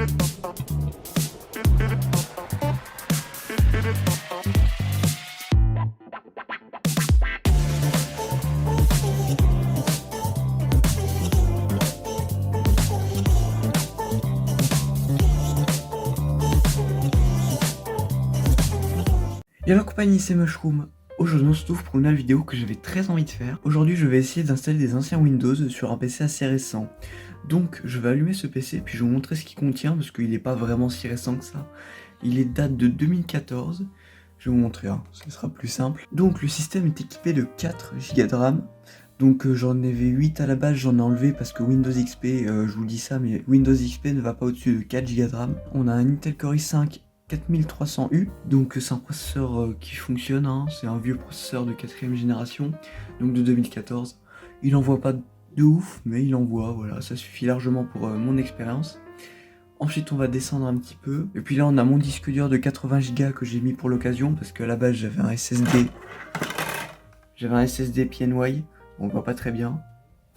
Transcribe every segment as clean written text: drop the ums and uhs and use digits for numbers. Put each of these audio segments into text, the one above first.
Et alors compagnie, c'est Mushroom. Aujourd'hui on se retrouve pour une nouvelle vidéo que j'avais très envie de faire. Aujourd'hui je vais essayer d'installer des anciens Windows sur un PC assez récent. Donc je vais allumer ce PC puis je vais vous montrer ce qu'il contient parce qu'il n'est pas vraiment si récent que ça. Il est date de 2014. Je vais vous montrer, ce sera plus simple. Donc le système est équipé de 4 Go de RAM. Donc j'en avais 8 à la base, j'en ai enlevé parce que Windows XP, je vous dis ça, mais Windows XP ne va pas au-dessus de 4 Go de RAM. On a un Intel Core i5 4300U, donc c'est un processeur qui fonctionne, c'est un vieux processeur de 4ème génération, donc de 2014. Il envoie pas de ouf, mais il envoie, voilà, ça suffit largement pour mon expérience. Ensuite on va descendre un petit peu, et puis là on a mon disque dur de 80 Go que j'ai mis pour l'occasion, parce qu'à la base j'avais un SSD PNY, on voit pas très bien.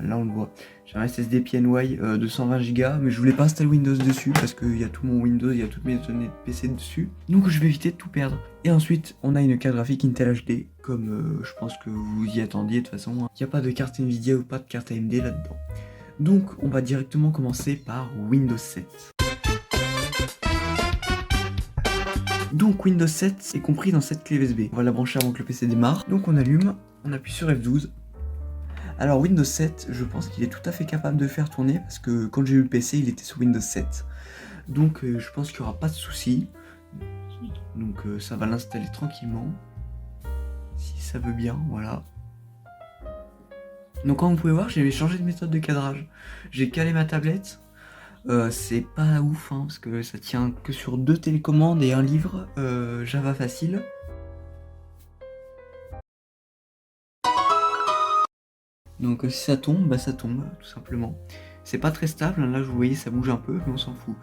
Là on le voit. J'ai un SSD PNY de 120 Go, mais je voulais pas installer Windows dessus parce qu'il y a tout mon Windows, il y a toutes mes données de PC dessus. Donc je vais éviter de tout perdre. Et ensuite on a une carte graphique Intel HD, comme je pense que vous y attendiez de toute façon. Il n'y a pas de carte Nvidia ou pas de carte AMD là-dedans. Donc on va directement commencer par Windows 7. Donc Windows 7 est compris dans cette clé USB. On va la brancher avant que le PC démarre. Donc on allume, on appuie sur F12. Alors Windows 7, je pense qu'il est tout à fait capable de faire tourner parce que quand j'ai eu le PC, il était sur Windows 7. Donc je pense qu'il n'y aura pas de souci. Donc ça va l'installer tranquillement. Si ça veut bien, voilà. Donc comme vous pouvez voir, j'ai changé de méthode de cadrage. J'ai calé ma tablette. C'est pas ouf parce que ça tient que sur 2 télécommandes et un livre Java facile. Donc si ça tombe, bah ça tombe, tout simplement. C'est pas très stable, là vous voyez ça bouge un peu, mais on s'en fout.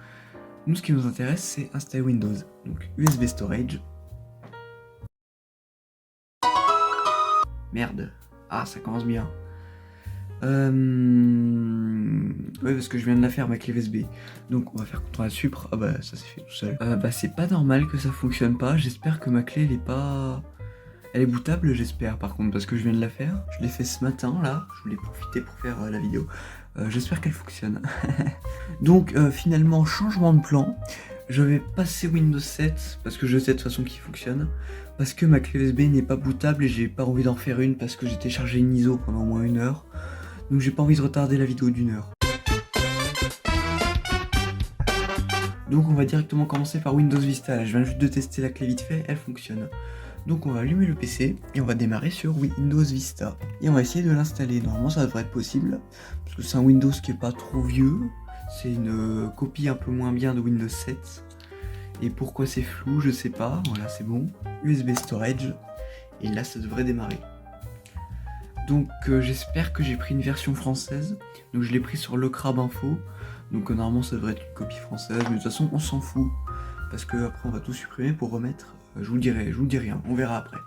Nous ce qui nous intéresse c'est installer Windows. Donc USB storage. Merde. Ah ça commence bien. Ouais parce que je viens de la faire ma clé USB. Donc on va faire CTRL Supr. Ah bah ça s'est fait tout seul. Bah c'est pas normal que ça fonctionne pas. J'espère que ma clé elle est pas... Elle est bootable, j'espère par contre, parce que je viens de la faire. Je l'ai fait ce matin là, je voulais profiter pour faire la vidéo. J'espère qu'elle fonctionne. Donc finalement, changement de plan. Je vais passer Windows 7 parce que je sais de toute façon qu'il fonctionne. Parce que ma clé USB n'est pas bootable et j'ai pas envie d'en faire une parce que j'ai téléchargé une ISO pendant au moins 1 heure. Donc j'ai pas envie de retarder la vidéo d'1 heure. Donc on va directement commencer par Windows Vista. Là, je viens juste de tester la clé vite fait, elle fonctionne. Donc on va allumer le PC et on va démarrer sur Windows Vista. Et on va essayer de l'installer. Normalement ça devrait être possible, parce que c'est un Windows qui est pas trop vieux. C'est une copie un peu moins bien de Windows 7. Et pourquoi c'est flou, je sais pas. Voilà, c'est bon. USB Storage. Et là ça devrait démarrer. Donc j'espère que j'ai pris une version française. Donc je l'ai pris sur Locrab Info. Donc normalement ça devrait être une copie française. Mais de toute façon on s'en fout. Parce que après on va tout supprimer pour remettre... je vous dis rien, on verra après.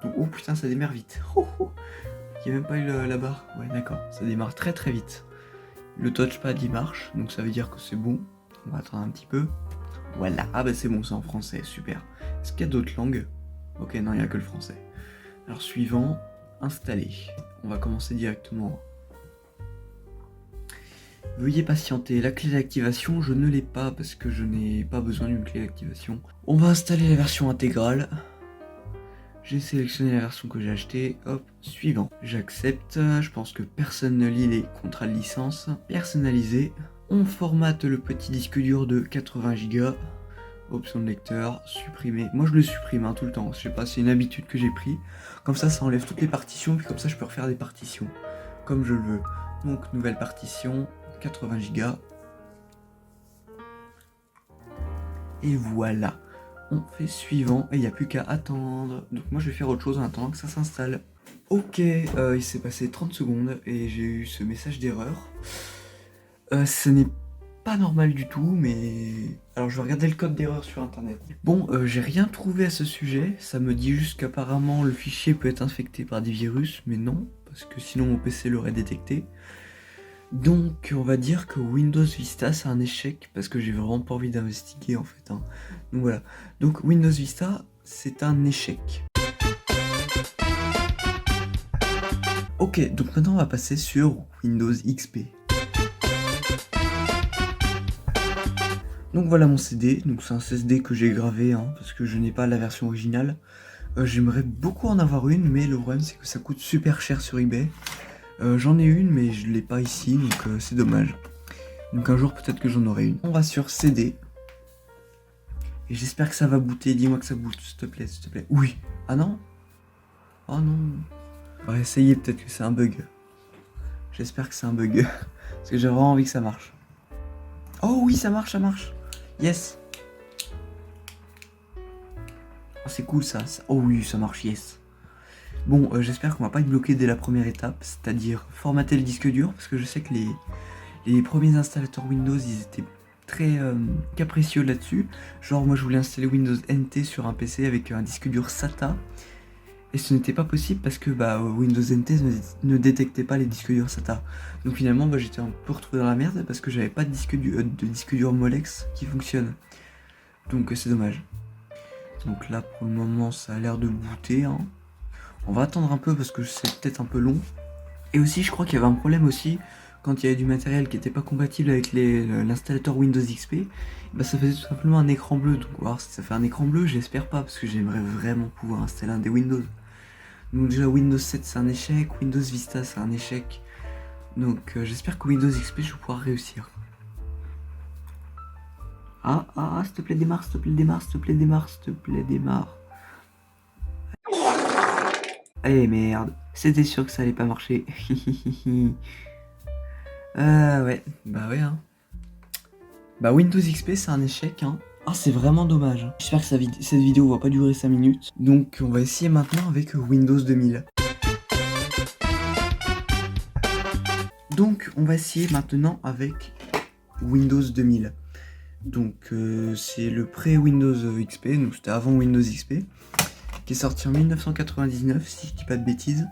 Donc, oh putain, ça démarre vite. Oh, oh. Il n'y a même pas eu la barre. Ouais, d'accord, ça démarre très très vite. Le touchpad il marche, donc ça veut dire que c'est bon. On va attendre un petit peu. Voilà, ah bah c'est bon, c'est en français, super. Est-ce qu'il y a d'autres langues? Ok, non, il n'y a que le français. Alors, suivant, installer. On va commencer directement. Veuillez patienter, la clé d'activation, je ne l'ai pas parce que je n'ai pas besoin d'une clé d'activation. On va installer la version intégrale. J'ai sélectionné la version que j'ai achetée. Hop, suivant. J'accepte, je pense que personne ne lit les contrats de licence. Personnaliser. On formate le petit disque dur de 80 Go. Option de lecteur, supprimer. Moi je le supprime tout le temps, je sais pas, c'est une habitude que j'ai pris. Comme ça enlève toutes les partitions, puis comme ça je peux refaire des partitions. Comme je le veux. Donc nouvelle partition. 80 Go. Et voilà. On fait suivant et il n'y a plus qu'à attendre. Donc moi je vais faire autre chose en attendant que ça s'installe. Ok, il s'est passé 30 secondes et j'ai eu ce message d'erreur. Ce n'est pas normal du tout, mais... Alors je vais regarder le code d'erreur sur internet. Bon, j'ai rien trouvé à ce sujet. Ça me dit juste qu'apparemment le fichier peut être infecté par des virus, mais non, parce que sinon mon PC l'aurait détecté. Donc on va dire que Windows Vista c'est un échec parce que j'ai vraiment pas envie d'investiguer en fait, hein. Donc voilà. Donc Windows Vista c'est un échec. Ok, donc maintenant on va passer sur Windows XP. Donc voilà mon CD, donc c'est un CSD que j'ai gravé, hein, parce que je n'ai pas la version originale. J'aimerais beaucoup en avoir une, mais le problème c'est que ça coûte super cher sur eBay. J'en ai une, mais je l'ai pas ici, donc c'est dommage. Donc un jour peut-être que j'en aurai une. On va sur CD. Et j'espère que ça va booter, dis-moi que ça boot, s'il te plaît, s'il te plaît. Oui. Ah non? Oh non. On va essayer, peut-être que c'est un bug. J'espère que c'est un bug. Parce que j'ai vraiment envie que ça marche. Oh oui, ça marche, ça marche. Yes. Oh, c'est cool ça. Oh oui, ça marche, yes. Bon, j'espère qu'on va pas être bloqué dès la première étape, c'est-à-dire formater le disque dur, parce que je sais que les premiers installateurs Windows, ils étaient très capricieux là-dessus. Genre, moi je voulais installer Windows NT sur un PC avec un disque dur SATA, et ce n'était pas possible parce que Windows NT ne détectait pas les disques durs SATA. Donc finalement, j'étais un peu retrouvé dans la merde parce que j'avais pas de disque dur Molex qui fonctionne. Donc c'est dommage. Donc là, pour le moment, ça a l'air de booter, hein. On va attendre un peu parce que c'est peut-être un peu long. Et aussi, je crois qu'il y avait un problème aussi quand il y avait du matériel qui n'était pas compatible avec l'installateur Windows XP. Ça faisait tout simplement un écran bleu. Donc, on va voir si ça fait un écran bleu. J'espère pas parce que j'aimerais vraiment pouvoir installer un des Windows. Donc, déjà, Windows 7 c'est un échec. Windows Vista c'est un échec. Donc, j'espère que Windows XP je vais pouvoir réussir. S'il te plaît, démarre, s'il te plaît, démarre, s'il te plaît, démarre, s'il te plaît, démarre. Eh merde, c'était sûr que ça allait pas marcher. Ouais, ouais, hein. Windows XP c'est un échec, hein. Ah, c'est vraiment dommage, hein. J'espère que cette vidéo va pas durer 5 minutes. Donc on va essayer maintenant avec Windows 2000. Donc on va essayer maintenant avec Windows 2000. Donc c'est le pré-Windows XP, donc c'était avant Windows XP, qui est sorti en 1999 si je dis pas de bêtises.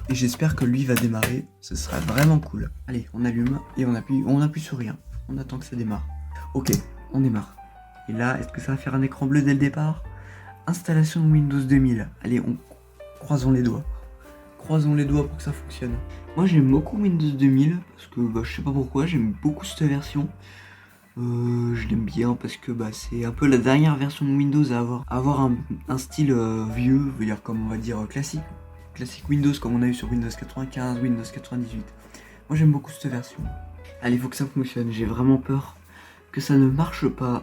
Et j'espère que lui va démarrer, ce sera vraiment cool. Allez, on allume et on appuie sur rien. On attend que ça démarre. Ok, on démarre. Et là, est-ce que ça va faire un écran bleu dès le départ? Installation de Windows 2000. Allez, croisons les doigts. Croisons les doigts pour que ça fonctionne. Moi j'aime beaucoup Windows 2000 parce que je sais pas pourquoi, j'aime beaucoup cette version. Je l'aime bien parce que c'est un peu la dernière version de Windows à avoir un style vieux, veut dire comme on va dire classique Windows comme on a eu sur Windows 95, Windows 98. Moi j'aime beaucoup cette version. Allez, faut que ça fonctionne, j'ai vraiment peur que ça ne marche pas.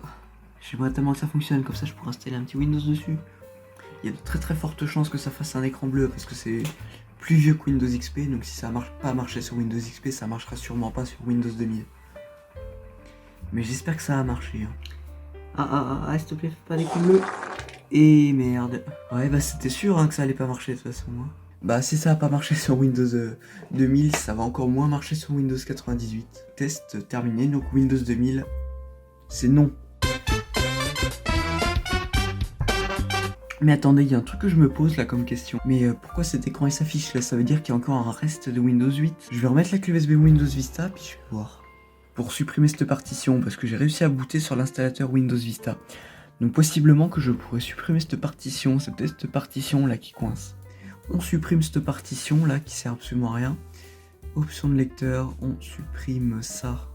J'aimerais tellement que ça fonctionne, comme ça je pourrais installer un petit Windows dessus. Il y a de très très fortes chances que ça fasse un écran bleu parce que c'est plus vieux que Windows XP, donc si ça marche pas marcher sur Windows XP, ça marchera sûrement pas sur Windows 2000. Mais j'espère que ça va marcher, hein. S'il te plaît, fais pas d'écran bleu. Et merde. Ouais, c'était sûr que ça allait pas marcher de toute façon, hein. Si ça a pas marché sur Windows 2000, ça va encore moins marcher sur Windows 98. Test terminé, donc Windows 2000, c'est non. Mais attendez, il y a un truc que je me pose là comme question. Mais pourquoi cet écran il s'affiche là? Ça veut dire qu'il y a encore un reste de Windows 8. Je vais remettre la clé USB Windows Vista, puis je vais voir. Pour supprimer cette partition, parce que j'ai réussi à booter sur l'installateur Windows Vista. Donc possiblement que je pourrais supprimer cette partition, c'est peut-être cette partition là qui coince. On supprime cette partition là qui sert absolument à rien. Option de lecteur, on supprime ça.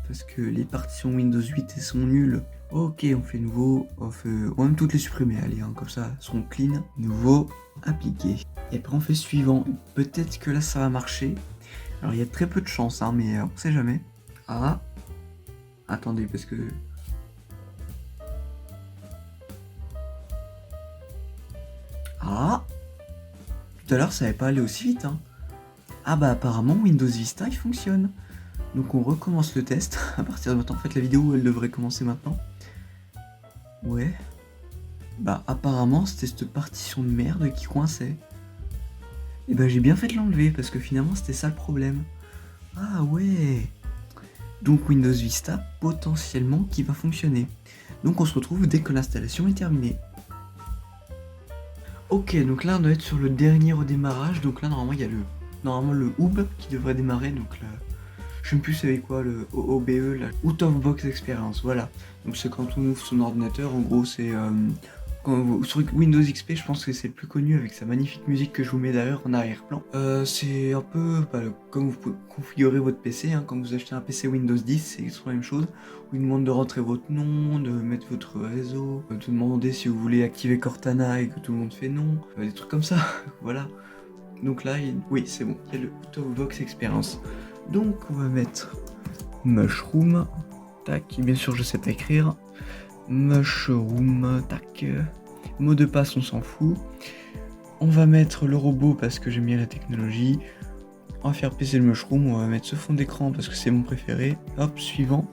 Parce que les partitions Windows 8 elles sont nulles. Ok, on fait nouveau, on va même toutes les supprimer, allez, hein, comme ça, elles seront clean. Nouveau, appliqué. Et après on fait suivant, peut-être que là ça va marcher. Alors il y a très peu de chance, hein, mais on sait jamais. Attendez, parce que... Tout à l'heure ça n'avait pas allé aussi vite, hein. Apparemment Windows Vista il fonctionne. Donc on recommence le test à partir de maintenant. En fait la vidéo elle devrait commencer maintenant. Ouais. Apparemment c'était cette partition de merde qui coinçait. Et j'ai bien fait de l'enlever parce que finalement c'était ça le problème. Ah ouais. Donc Windows Vista potentiellement qui va fonctionner. Donc on se retrouve dès que l'installation est terminée. Ok, donc là on doit être sur le dernier redémarrage. Donc là normalement il y a le hub qui devrait démarrer. Donc là, je sais plus c'est quoi le OOBE, là, Out of Box Experience, voilà. Donc c'est quand on ouvre son ordinateur, en gros c'est sur Windows XP, je pense que c'est le plus connu avec sa magnifique musique que je vous mets d'ailleurs en arrière-plan. C'est un peu comme vous pouvez configurer votre PC, hein, quand vous achetez un PC Windows 10, c'est exactement la même chose. On vous demande de rentrer votre nom, de mettre votre réseau, de demander si vous voulez activer Cortana et que tout le monde fait non, des trucs comme ça, voilà. Donc là, oui, c'est bon, il y a le Out of Box Experience. Donc on va mettre Mushroom, tac, bien sûr je sais pas écrire. Mushroom, tac. Mot de passe, on s'en fout. On va mettre le robot parce que j'aime bien la technologie. On va faire PC le Mushroom, on va mettre ce fond d'écran parce que c'est mon préféré. Hop, suivant.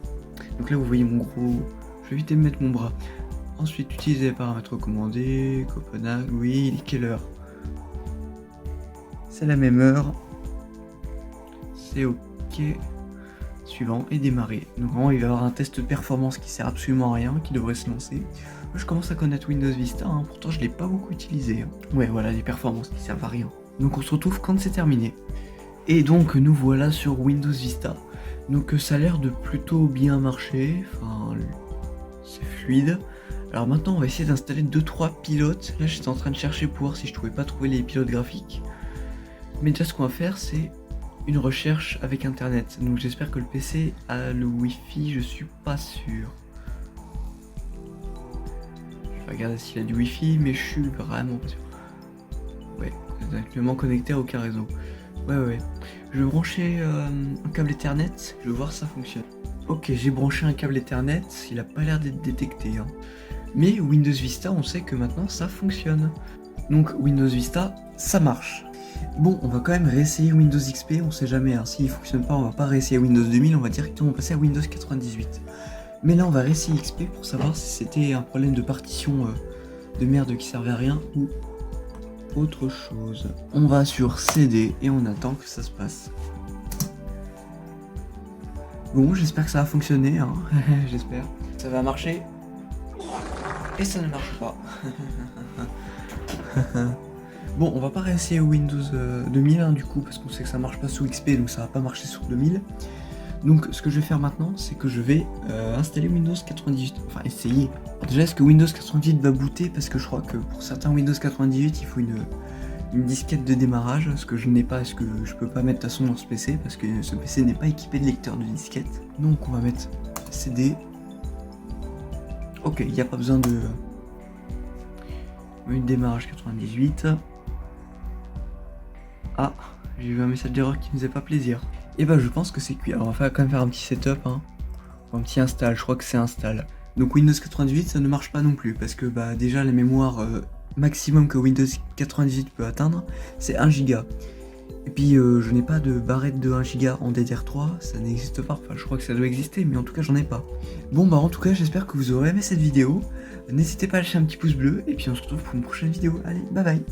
Donc là, vous voyez mon gros... Je vais éviter de mettre mon bras. Ensuite, utiliser les paramètres recommandés. Copenhague, oui, il est quelle heure? C'est la même heure. C'est OK. Suivant et démarrer. Donc vraiment il va y avoir un test de performance qui sert absolument à rien, qui devrait se lancer. Moi, je commence à connaître Windows Vista, hein, pourtant je l'ai pas beaucoup utilisé. Ouais voilà, les performances qui servent à rien. Donc on se retrouve quand c'est terminé. Et donc nous voilà sur Windows Vista. Donc ça a l'air de plutôt bien marcher, enfin c'est fluide. Alors maintenant on va essayer d'installer 2-3 pilotes. Là j'étais en train de chercher pour voir si je pouvais pas trouver les pilotes graphiques. Mais déjà ce qu'on va faire c'est une recherche avec internet. Donc j'espère que le PC a le Wi-Fi, je suis pas sûr. Je vais regarder s'il a du Wi-Fi, mais je suis vraiment pas sûr. Ouais, actuellement connecté à aucun réseau. Ouais. Je vais brancher un câble Ethernet, je vais voir si ça fonctionne. Ok, j'ai branché un câble Ethernet, il a pas l'air d'être détecté. Hein. Mais Windows Vista, on sait que maintenant ça fonctionne. Donc Windows Vista, ça marche. Bon, on va quand même réessayer Windows XP, on sait jamais, hein. S'il fonctionne pas, on va pas réessayer Windows 2000, on va directement passer à Windows 98. Mais là, on va réessayer XP pour savoir si c'était un problème de partition de merde qui servait à rien ou autre chose. On va sur CD et on attend que ça se passe. Bon, j'espère que ça va fonctionner, hein. J'espère. Ça va marcher. Et ça ne marche pas. Bon, on va pas réessayer Windows 2000 hein, du coup, parce qu'on sait que ça marche pas sous XP, donc ça va pas marcher sur 2000. Donc ce que je vais faire maintenant, c'est que je vais installer Windows 98, enfin essayer. Alors, déjà, est-ce que Windows 98 va booter? Parce que je crois que pour certains Windows 98, il faut une disquette de démarrage, ce que je n'ai pas, ce que je peux pas mettre de toute façon dans ce PC, parce que ce PC n'est pas équipé de lecteur de disquette. Donc on va mettre CD. Ok, il n'y a pas besoin de... démarrage 98. Ah, j'ai eu un message d'erreur qui ne faisait pas plaisir. Et bah je pense que c'est cuit. Alors on va quand même faire un petit setup, hein. Un petit install, je crois que c'est install. Donc Windows 98 ça ne marche pas non plus, parce que bah déjà la mémoire maximum que Windows 98 peut atteindre, c'est 1 Go. Et puis je n'ai pas de barrette de 1 Go en DDR3, ça n'existe pas. Enfin je crois que ça doit exister, mais en tout cas j'en ai pas. Bon bah en tout cas j'espère que vous aurez aimé cette vidéo. N'hésitez pas à lâcher un petit pouce bleu, et puis on se retrouve pour une prochaine vidéo. Allez, bye bye.